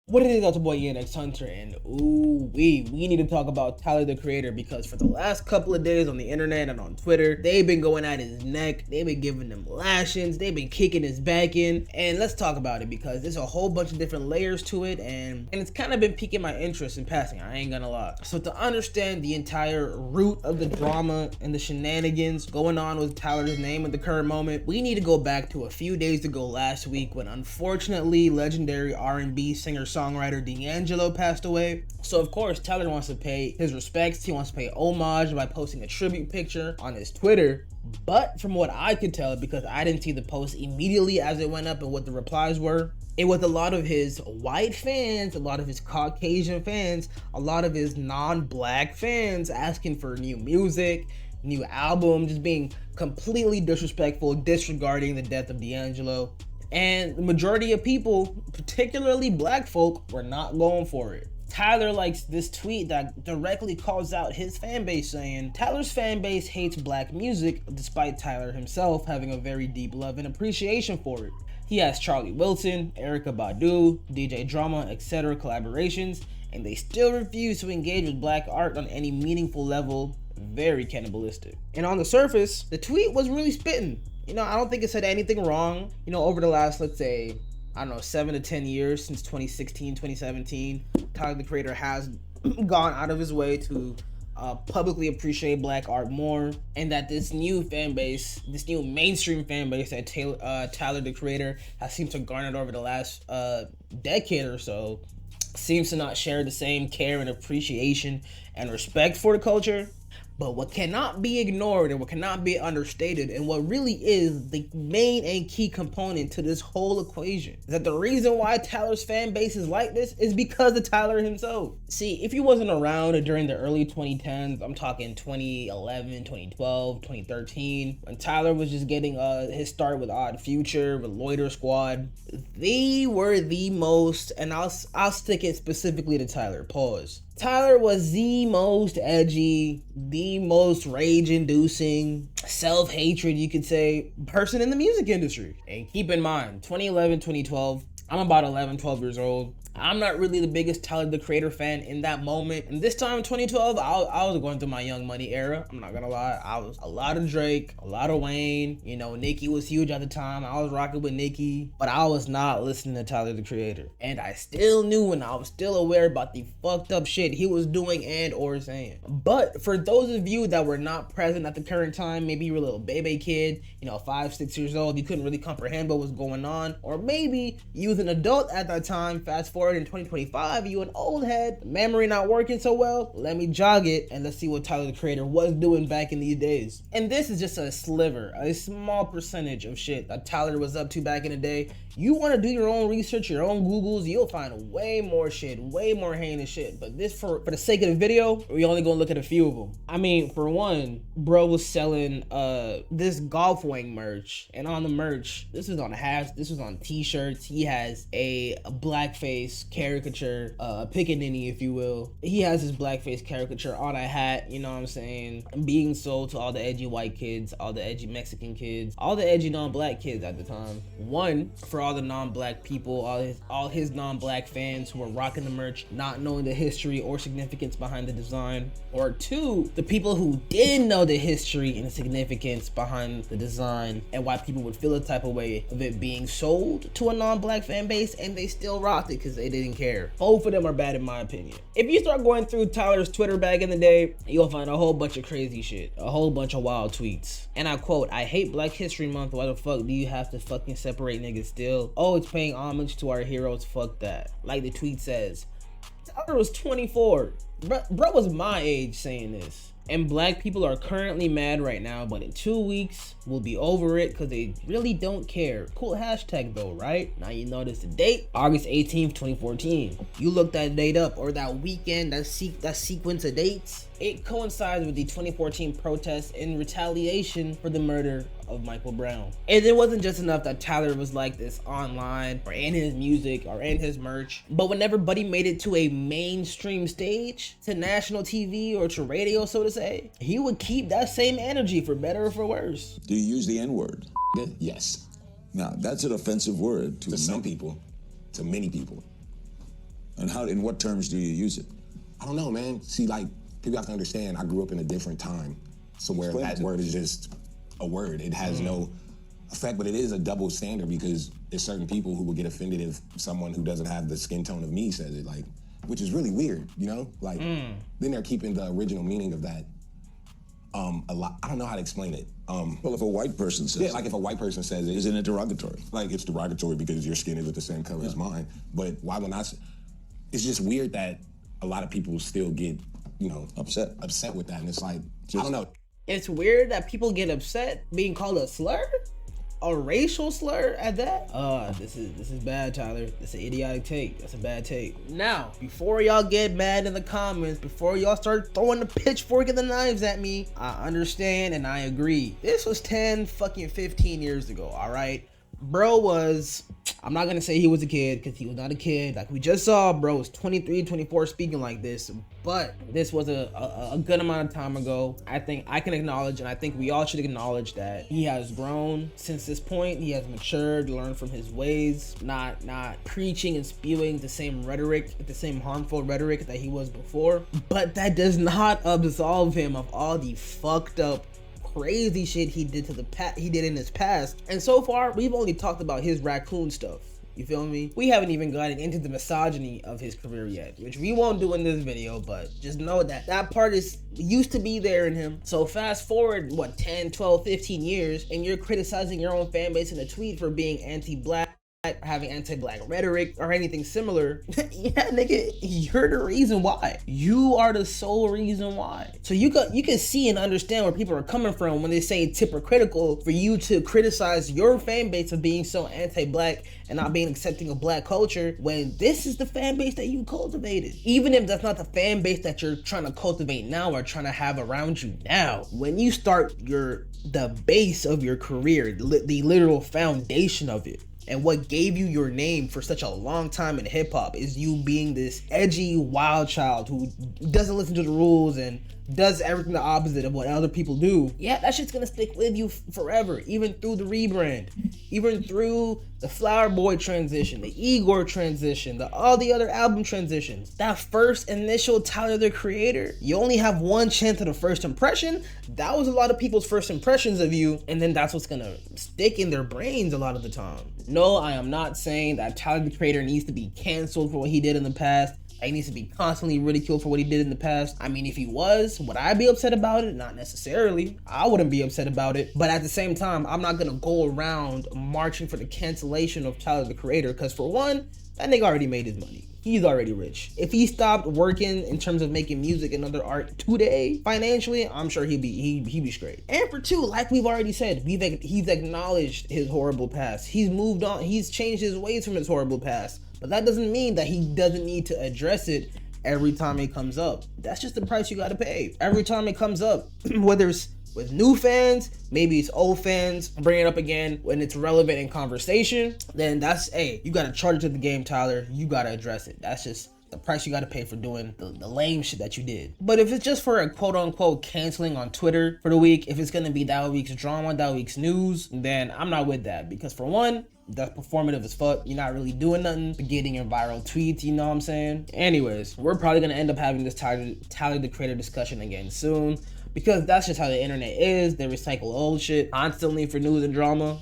What it is, that's your boy ENX Hunter, and we need to talk about Tyler the Creator, because for the last couple of days on the internet and on Twitter, they've been going at his neck, they've been giving him lashings, they've been kicking his back in, and let's talk about it because there's a whole bunch of different layers to it, and it's kind of been piquing my interest in passing, I ain't gonna lie. So to understand the entire root of the drama and the shenanigans going on with Tyler's name at the current moment, we need to go back to a few days ago last week when unfortunately legendary R&B singer-songwriter D'Angelo passed away. So of course Tyler wants to pay his respects, he wants to pay homage by posting a tribute picture on his Twitter. But from what I could tell, because I didn't see the post immediately as it went up and what the replies were, it was a lot of his white fans, a lot of his Caucasian fans, a lot of his non-black fans asking for new music, new album, just being completely disrespectful, disregarding the death of D'Angelo. And the majority of people, particularly black folk, were not going for it. Tyler likes this tweet that directly calls out his fan base, saying Tyler's fan base hates black music despite Tyler himself having a very deep love and appreciation for it. He has Charlie Wilson, Erykah Badu, DJ Drama, etc. collaborations, and they still refuse to engage with black art on any meaningful level. Very cannibalistic. And on the surface, the tweet was really spitting. I don't think it said anything wrong. Over the last, let's say, 7 to 10 years since 2016, 2017, Tyler the Creator has gone out of his way to publicly appreciate black art more, and that this new fan base, this new mainstream fan base that Tyler the Creator has seemed to garner over the last decade or so, seems to not share the same care and appreciation and respect for the culture. But what cannot be ignored and what cannot be understated, and what really is the main and key component to this whole equation, is that the reason why Tyler's fan base is like this is because of Tyler himself. See, if you wasn't around during the early 2010s, I'm talking 2011, 2012, 2013, when Tyler was just getting his start with Odd Future, with Loiter Squad, they were the most, and I'll stick it specifically to Tyler, pause. Tyler was the most edgy, the most rage-inducing, self-hatred, you could say, person in the music industry. And keep in mind, 2011, 2012, I'm about 11, 12 years old. I'm not really the biggest Tyler the Creator fan in that moment. And this time in 2012, I was going through my Young Money era. I'm not gonna lie. I was a lot of Drake, a lot of Wayne. Nicki was huge at the time. I was rocking with Nicki. But I was not listening to Tyler the Creator. And I still knew and I was still aware about the fucked up shit he was doing and or saying. But for those of you that were not present at the current time, maybe you were a little baby kid, 5, 6 years old, you couldn't really comprehend what was going on. Or maybe you was an adult at that time, fast forward in 2025, you an old head, memory not working so well. Let me jog it and let's see what Tyler the Creator was doing back in these days. And this is just a sliver, a small percentage of shit that Tyler was up to back in the day. You want to do your own research, your own Googles, you'll find way more shit, way more heinous shit. But this, for the sake of the video, we only gonna look at a few of them. I mean, for one, bro was selling this golf wing merch, and on the merch, this was on hats, this was on t-shirts. He has a blackface caricature, pickaninny, if you will. He has his blackface caricature on a hat, you know what I'm saying, being sold to all the edgy white kids, all the edgy Mexican kids, all the edgy non-black kids at the time. One, for all the non-black people, all his non-black fans who were rocking the merch, not knowing the history or significance behind the design. Or two, the people who did know the history and the significance behind the design and why people would feel a type of way of it being sold to a non-black fan base and they still rocked it because they didn't care. Both of them are bad in my opinion. If you start going through Tyler's Twitter back in the day, you'll find a whole bunch of crazy shit, a whole bunch of wild tweets. And I quote, "I hate Black History Month, why the fuck do you have to fucking separate niggas still? Oh, it's paying homage to our heroes, fuck that." Like the tweet says, Tyler was 24. Bro was my age saying this. And black people are currently mad right now, but in 2 weeks, we'll be over it because they really don't care. Cool hashtag though, right? Now you notice the date, August 18th, 2014. You look that date up, or that weekend, that sequence of dates, it coincides with the 2014 protests in retaliation for the murder of Michael Brown. And it wasn't just enough that Tyler was like this online or in his music or in his merch, but whenever Buddy made it to a mainstream stage, to national TV or to radio, so to say, he would keep that same energy for better or for worse. Do you use the N-word? Yes. Now, that's an offensive word to To some people. To many people. And in what terms do you use it? I don't know, man. See, like, people have to understand, I grew up in a different time, so where that word is just a word. It has no effect, but it is a double standard because there's certain people who will get offended if someone who doesn't have the skin tone of me says it, like, which is really weird, you know? Like, then they're keeping the original meaning of that a lot. I don't know how to explain it. Well, if a white person says Yeah, like if a white person says it, isn't it derogatory? like it's derogatory because your skin isn't the same color as mine. But why when it's just weird that a lot of people still get, you know, Upset. with that. And it's like, I don't know. It's weird that people get upset being called a slur, a racial slur at that. This is bad, Tyler. That's an idiotic take. That's a bad take. Now, before y'all get mad in the comments, before y'all start throwing the pitchfork and the knives at me, I understand and I agree. This was 15 years ago, all right? Bro was, I'm not gonna say he was a kid because he was not a kid. Like we just saw, bro was 23, 24 speaking like this, but this was a good amount of time ago. I think I can acknowledge, and I think we all should acknowledge that he has grown since this point. He has matured, learned from his ways, not preaching and spewing the same rhetoric, the same harmful rhetoric that he was before. But that does not absolve him of all the fucked up crazy shit he did in his past. And so far we've only talked about his raccoon stuff, you feel me? We haven't even gotten into the misogyny of his career yet, which we won't do in this video, but just know that that part used to be there in him. So fast forward 10, 12, 15 years and you're criticizing your own fan base in a tweet for being anti-black, having anti-black rhetoric or anything similar. Yeah, nigga, you're the reason why. You are the sole reason why. So you can see and understand where people are coming from when they say it's hypocritical for you to criticize your fan base of being so anti-black and not being accepting of black culture when this is the fan base that you cultivated. Even if that's not the fan base that you're trying to cultivate now or trying to have around you now. When you start the base of your career, the literal foundation of it, and what gave you your name for such a long time in hip hop is you being this edgy wild child who doesn't listen to the rules and does everything the opposite of what other people do. Yeah, that shit's gonna stick with you forever, even through the rebrand, even through the Flower Boy transition, the Igor transition, all the other album transitions. That first initial Tyler the Creator, you only have one chance at a first impression. That was a lot of people's first impressions of you, and then that's what's gonna stick in their brains a lot of the time. No, I am not saying that Tyler the Creator needs to be canceled for what he did in the past. He needs to be constantly ridiculed for what he did in the past. I mean, if he was, would I be upset about it? Not necessarily. I wouldn't be upset about it. But at the same time, I'm not gonna go around marching for the cancellation of Tyler the Creator, because for one, that nigga already made his money. He's already rich. If he stopped working in terms of making music and other art today, financially, I'm sure he'd be straight. And for two, like we've already said, he's acknowledged his horrible past. He's moved on. He's changed his ways from his horrible past. But that doesn't mean that he doesn't need to address it every time it comes up. That's just the price you gotta pay. Every time it comes up, whether it's with new fans, maybe it's old fans, bring it up again when it's relevant in conversation, then that's, hey, you gotta charge it to the game, Tyler. You gotta address it. That's just the price you gotta pay for doing the lame shit that you did. But if it's just for a quote unquote canceling on Twitter for the week, if it's gonna be that week's drama, that week's news, then I'm not with that. Because for one, that's performative as fuck. You're not really doing nothing but getting your viral tweets, you know what I'm saying? Anyways, we're probably gonna end up having this Tyler the Creator discussion again soon, because that's just how the internet is. They recycle old shit constantly for news and drama.